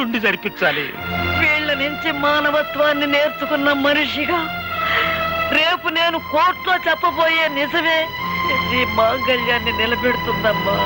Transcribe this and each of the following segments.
దగ్గరుండి జరిపించాలి. వీళ్ళ నుంచి మానవత్వాన్ని నేర్చుకున్న మనిషిగా రేపు నేను కోర్టులో చెప్పబోయే నిజమే నీ మాంగళ్యాన్ని నిలబెడుతుందమ్మా.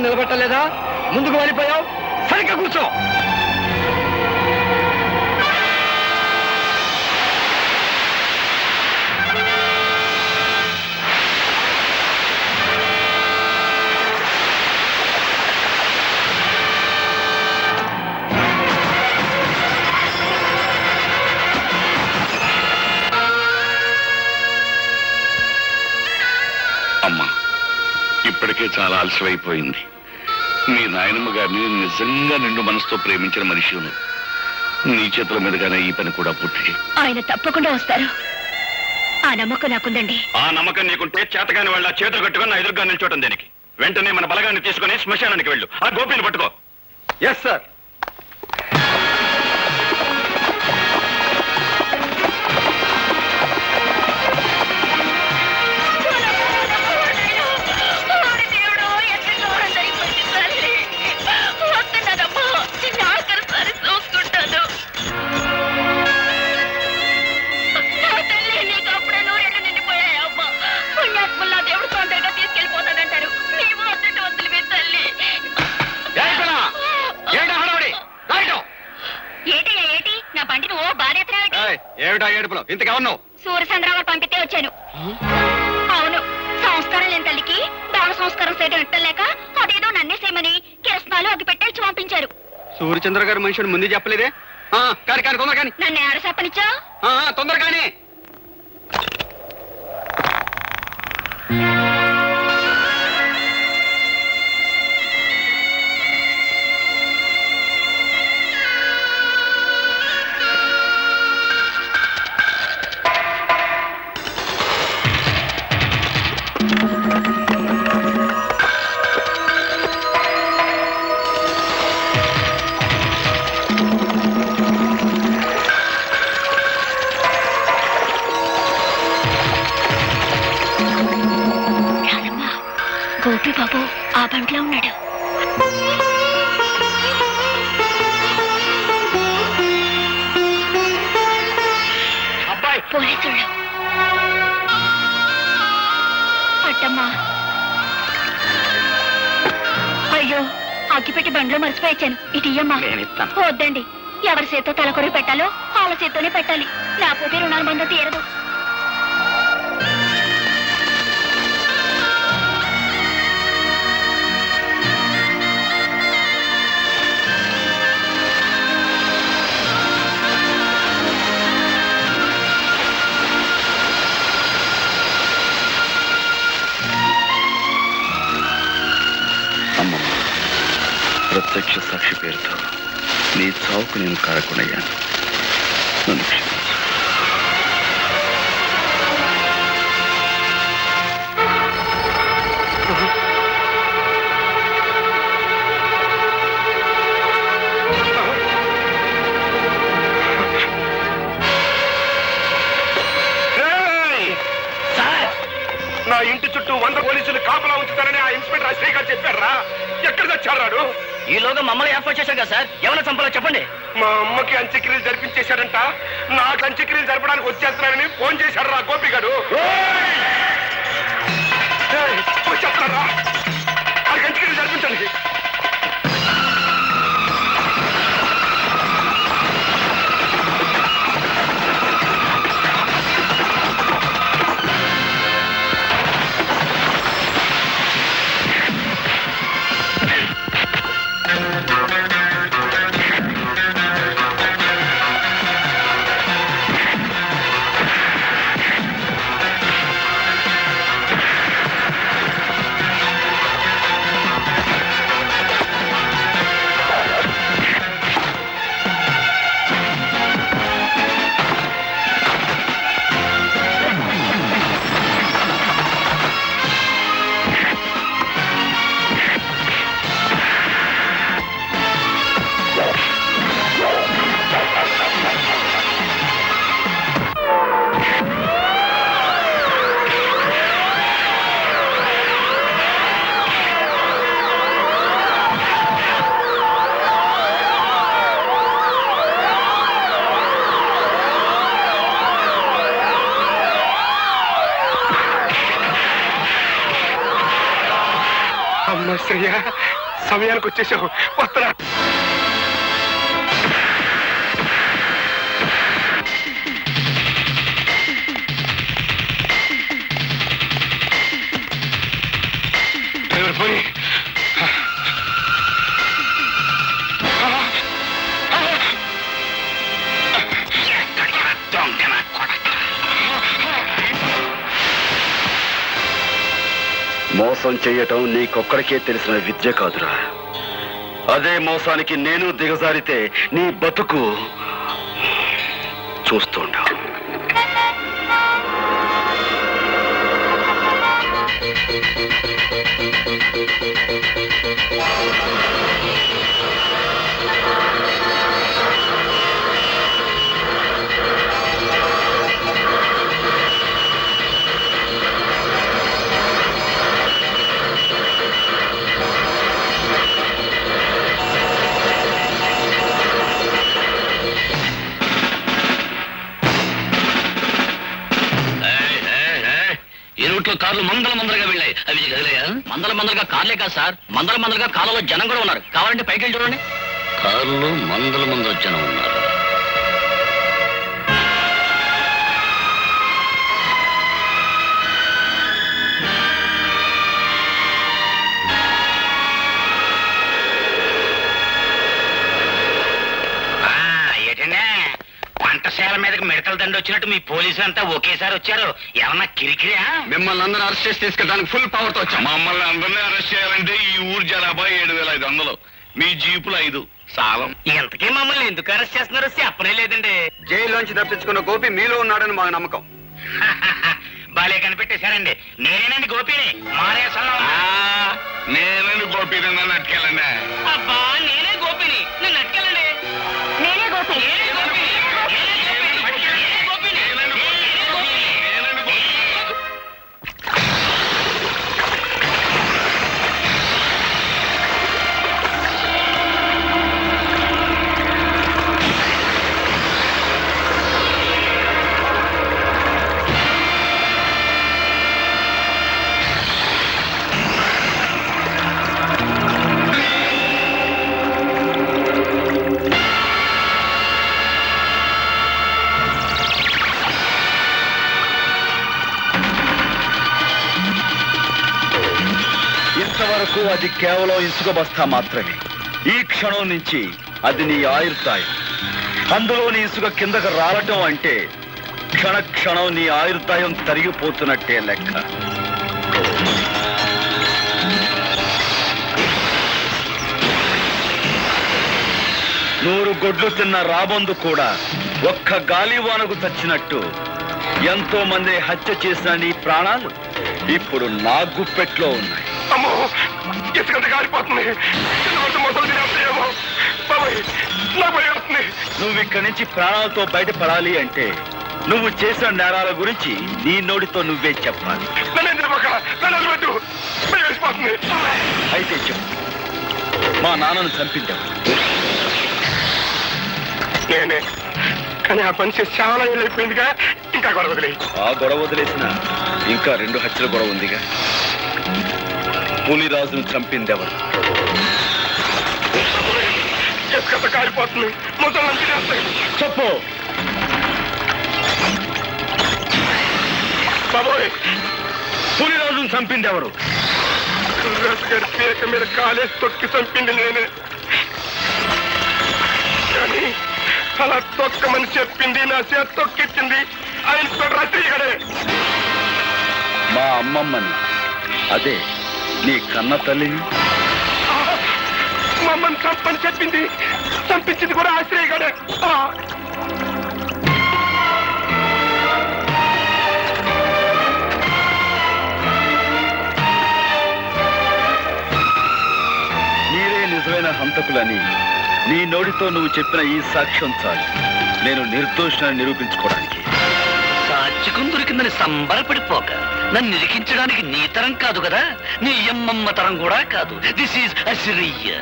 నిలబెట్టలేదా? ముందుకు వెళ్ళిపోయావు, సరిగ్గా కూర్చో. అమ్మా, ఇప్పటికే చాలా ఆలస్యమైపోయింది. మీ నాయనమ్మ గారిని నిజంగా నిండు మనసుతో ప్రేమించిన మనిషి నీ చేతుల మీదుగానే ఈ పని కూడా పూర్తి చేయి. ఆయన తప్పకుండా వస్తారు, ఆ నమ్మకం నాకుందండి. ఆ నమ్మకం నీకుంటే చేతగాని వాళ్ళ చేతులు కట్టుకుని నా ఎదురుగా నిల్చోవటం దేనికి? వెంటనే మన బలగాన్ని తీసుకుని శ్మశానానికి వెళ్ళు. ఆ గోపిని పట్టుకో. Yes sir. ఏమిటా ఏడుపులో? ఇంతగా ఉన్నావు? సూర్యచంద్రరావు పంపితే వచ్చాను. అవును, సంస్కారం లేని తల్లికి దాన సంస్కారం చేయడం ఇట్టలేక అదేదో నన్నే చేయమని కిరసనాలు అగ్గిపెట్టేసి పంపించారు. సూర్యచంద్ర గారు మనుషుడు ముందు చెప్పలేదే? కానీ కానీ తొందర కానీ. నన్ను ఏడ చెప్పనిచ్చా? తొందర కానీ. గోపి బాబు ఆ బంట్లో ఉన్నాడు. పోలీసులు. అట్టమ్మా, అయ్యో అగ్గిపెట్టి బండ్లో మర్చిపోయాను. ఇటు ఇయ్యమ్మా. వద్దండి, ఎవరి చేత్తో తలకొరి పెట్టాలో వాళ్ళ చేత్తోనే పెట్టాలి, లేకపోతే రుణాల బంధం తీరదు. ప్రత్యక్ష సాక్షి పేరుతో నీ చావుకు నేను కారకునయ్యాను. నన్ను క్షమించు. నా ఇంటి చుట్టూ 100 పోలీసులు కాపలా ఉంచుతారని ఆ ఇన్స్పెక్టర్ అశ్వయ్ గారు చెప్పారా? ఎక్కడ తెచ్చాడు? ఈలోగా మమ్మల్ని ఏర్పాటు చేశారు కదా సార్, ఎవరైనా చంపాలో చెప్పండి. మా అమ్మకి అంత్యక్రియలు జరిపించేశాడంట. నాకు అంత్యక్రియలు జరపడానికి వచ్చేస్తున్నానని ఫోన్ చేశాడు రా గోపి గారు. వచ్చేస్తున్నారా? ఆ అంత్యక్రియలు జరిపించండి. శ్రేయ, సమయానికి వచ్చేసావు. వస్తున్నా. డ్రైవర్ పోయి మోసం చేయటం నీకొక్కడికే తెలిసిన విద్య కాదురా. అదే మోసానికి నేను దిగజారితే నీ బతుకు చూస్తుండా. కార్లు మందలుగా వెళ్ళాయి. అవి కదిలేయా? మందలుగా కార్లే కాదు సార్, మందలుగా కాలంలో జనం కూడా ఉన్నారు. కావాలంటే పైకి వెళ్ళి చూడండి. కార్లు మందల జనం ఉన్నారు. వంటశాల మీదకి మిడతల దండి వచ్చినట్టు మీ పోలీసులు అంతా ఒకేసారి వచ్చారు. ఏమన్నా కిరికిరియా? మిమ్మల్ని అందరూ అరెస్ట్ చేసి తీసుకెళ్ళడానికి ఫుల్ పవర్ తో వచ్చాం. మమ్మల్ని అందరినీ అరెస్ట్ చేయాలంటే ఈ ఊరు జనాభా 7500, మీ జీపులు 5 సాలం. ఇంతకీ మమ్మల్ని ఎందుకు అరెస్ట్ చేస్తున్నారో చెప్పనే లేదండి. జైల్లోంచి తప్పించుకున్న గోపి మీలో ఉన్నాడని మా నమ్మకం. బాలే కనిపెట్టేశారండి. నేనేనండి గోపిని. నేనండి గోపి, నన్ను అట్టుకెళ్ళండి. అబ్బా నేనే గోపిని, నన్ను అట్టుకెళ్ళండి. నేనే గోపి. ఇంతవరకు అది కేవలం ఇసుక బస్తా మాత్రమే. ఈ క్షణం నుంచి అది నీ ఆయుర్దాయం. అందులోని ఇసుక కిందకు రావటం అంటే క్షణ క్షణం నీ ఆయుర్దాయం తరిగిపోతున్నట్టే లెక్క. 100 గొడ్లు తిన్న రాబందు కూడా ఒక్క గాలివానకు చచ్చినట్టు ఎంతో మంది హత్య చేసిన నీ ప్రాణాలు ఇప్పుడు నా గుప్పెట్లో ఉన్నాయి. అమ్మో ఇసుకంత కాలిపోతుంది. మొదలు తినేస్తాయేమో బాబాయ్, నా భయం వస్తుంది. నువ్వు ఇక్కడి నుంచి ప్రాణాలతో బయటపడాలి అంటే నువ్వు చేసిన నేరాల గురించి నీ నోటితో నువ్వే చెప్పాలి. అయితే చెప్పు, మా నాన్నను చంపించావు. నేనే, కానీ ఆ పని చేసి చాలా అయిపోయిందిగా. ఇంకా గొడవ వదిలే. ఆ గొడవ వదిలేసిన ఇంకా 2 హత్యల గొడవ ఉందిగా. పులిరాజును చంపిందెవరు? ఎక్కడ కాలిపోతుంది. ముసలి తినేస్తాయి. చెప్పు బాబోయ్, పులిరాజును చంపిందెవరు? గారి పీక మీద కాలేసి తొక్కి చంపింది నేనే. కానీ అలా తొక్కమని చెప్పింది, నా చేత తొక్కిచ్చింది ఆయన రచయిగడే. మా అమ్మమ్మని, అదే నీ కన్న తల్లిని. మమ్మల్ని చంపని చెప్పింది, చంపించింది కూడా ఆశ్రయగడే. మీరే నిజమైన హంతకులని నీ నోటితో నువ్వు చెప్పిన ఈ సాక్ష్యం చాలు నేను నిర్దోషాన్ని నిరూపించుకోవడానికి. సాక్షికం దొరికిందని సంబరపడిపోక నన్ను నిరికించడానికి నీ తరం కాదు కదా, నీ అమ్మమ్మ తరం కూడా కాదు. This is Assyria.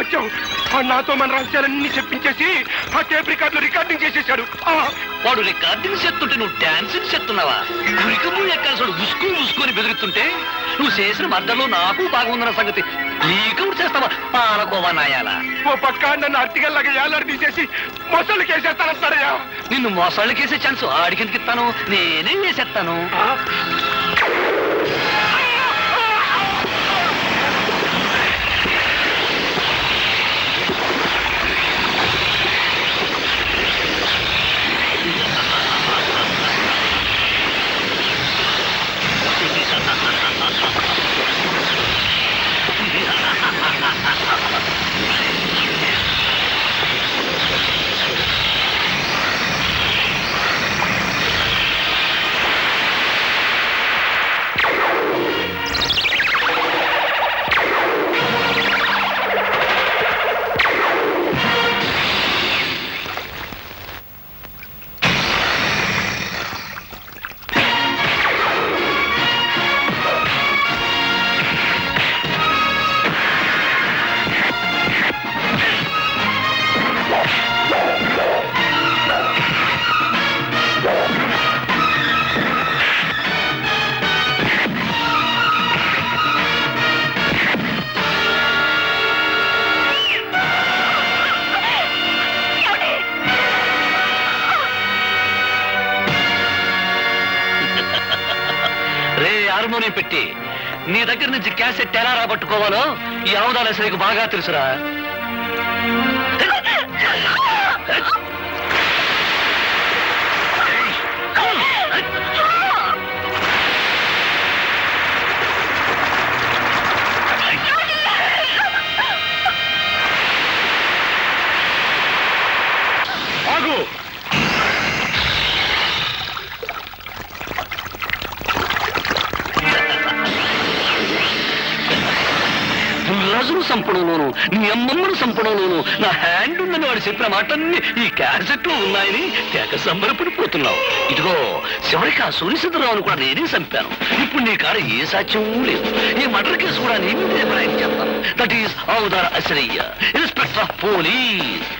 వచ్చావు. నాతో మన రహస్యాలన్నీ చెప్పించేసి ఆ టేప్ రికార్డులో రికార్డింగ్ చేసేసాడు. వాడు రికార్డింగ్ చేస్తుంటే నువ్వు డాన్సింగ్ చేస్తున్నావా? కురికము ఎక్కాల్సాడు ఉసుకొని బెదిరిస్తుంటే నువ్వు చేసిన మద్దలో నాకు బాగుందన్న సంగతి నీకౌట్ చేస్తావా? పాలకోవా నాయాలా. ఓ పక్క నన్ను అర్తిగల్లాగా ఏలాడి తీసేసి మొసళ్ళకి వేసేస్తానంటాడయ్యా. నిన్ను మొసళ్ళకి వేసే ఛాన్స్ ఆడికి ఇస్తాను, నేనే వేసేస్తాను. హార్మోనియం పెట్టి నీ దగ్గర నుంచి క్యాసెట్ ఎలా రాబట్టుకోవాలో ఈ ఆవుదాల సరికి బాగా తెలుసురా. రాజును చంపడంలోను నీ అమ్మమ్మను చంపడంలోను నా హ్యాండ్ ఉందని వాడు చెప్పిన మాటలన్నీ ఈ క్యాసెట్ లో ఉన్నాయని తెగ సంబరపడిపోతున్నావు. ఇదిగో చివరికి ఆ సూర్యచంద్రరావును కూడా నేనే చంపాను. ఇప్పుడు నీ కాడ ఏ సాక్ష్యం లేదు. ఈ మర్డర్ కేసు కూడా నీ మీదే బనాయి చేస్తాను. That is Avudara Asirayya, inspector of police.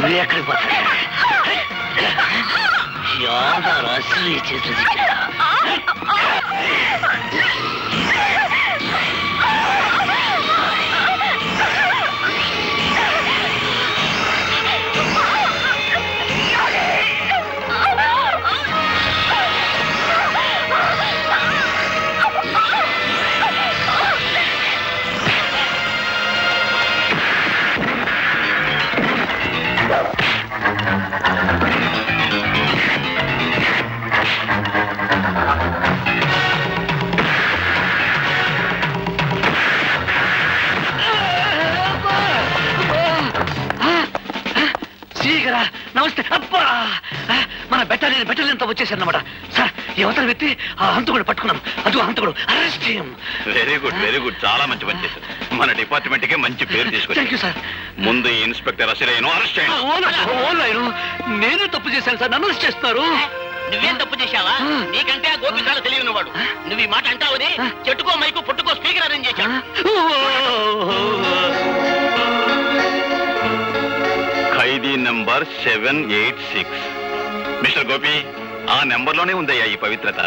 మరి ఎక్కడికి పోతాడు రాత్రి చేతులు శ్రీకరా నమస్తే అబ్బా మన బెటాలియన్ తో వచ్చేసారన్నమాట సార్ యువతల వ్యక్తి ఆ హంతకుడు పట్టుకున్నాం అదు హంతకుడు అరెస్ట్ చేయం వెరీ గుడ్ చాలా మంచి పని చేశారు మన డిపార్ట్మెంట్ కి మంచి పేరు థ్యాంక్ యూ సార్ ముందు ఇన్స్పెక్టర్ అసలు అరెస్ట్ చేయండి నేనే తప్పు చేశాను సార్ నన్ను అరెస్ట్ చేస్తున్నారు నువ్వేం తప్పు చేశావా నీకంటే ఆ గోపి చాలా తెలియనివాడు నువ్వు ఈ మాట అంటావని చెట్టుకో మైకు పుట్టుకో స్పీకర్ అరేంజ్ చేశాడు ఖైదీ నంబర్ 786 మిస్టర్ గోపి ఆ నెంబర్ లోనే ఉందయ్యా ఈ పవిత్రత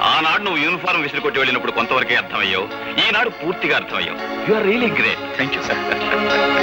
ఆనాడు నువ్వు యూనిఫారం విసిరి కొట్టి వెళ్ళినప్పుడు కొంతవరకే అర్థమయ్యావు ఈనాడు పూర్తిగా అర్థమయ్యావు you are really great thank you sir